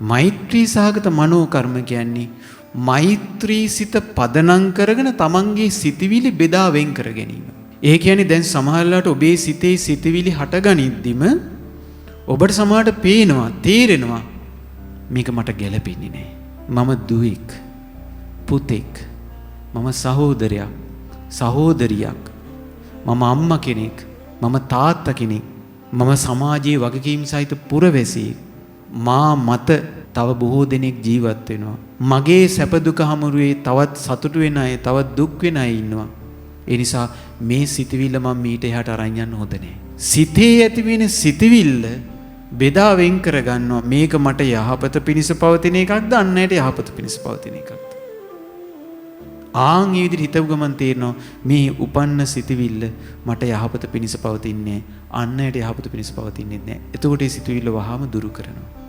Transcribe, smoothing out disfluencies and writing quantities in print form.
මෛත්‍රී සහගත මනෝ කර්ම කියන්නේ මෛත්‍රී සිත පදනම් කරගෙන තමන්ගේ සිතවිලි බෙදා වෙන් කර ගැනීම. ඒ කියන්නේ දැන් සමහරවිට ඔබේ සිතේ සිතවිලි හටගනිද්දිම ඔබට සමහරට පේනවා, තේරෙනවා මේක මට ගැළපෙන්නේ නැහැ. මම දුවෙක්, පුතෙක්, මම සහෝදරයක්, සහෝදරියක්, මම අම්මා කෙනෙක්, මම තාත්තා කෙනෙක්, මම සමාජයේ වගකීම් සහිත පුරවැසියෙක්. මා මත තව බොහෝ දෙනෙක් ජීවත් වෙනවා. මගේ සැප දුක හමුරුවේ තවත් සතුටු වෙන අය, තවත් දුක් වෙන අය ඉන්නවා. ඒ නිසා මේ සිතවිල්ල මම මීට එහාට අරන් යන්න හොඳ නැහැ. සිතේ ඇති වෙන සිතවිල්ල බෙදා වෙන් කර ගන්නවා. මේක මට යහපත පිණිස පවතින එකක්ද, අන් අයට යහපත පිණිස පවතින එකක්ද? ආන් මේ විදිහට හිතව ගමන් තේරෙනවා මේ උපන්න සිතවිල්ල මට යහපත පිණිස පවතින්නේ, අන් අයට යහපත පිණිස පවතින්නේ නැහැ. එතකොට මේ සිතවිල්ල වහාම දුරු කරනවා.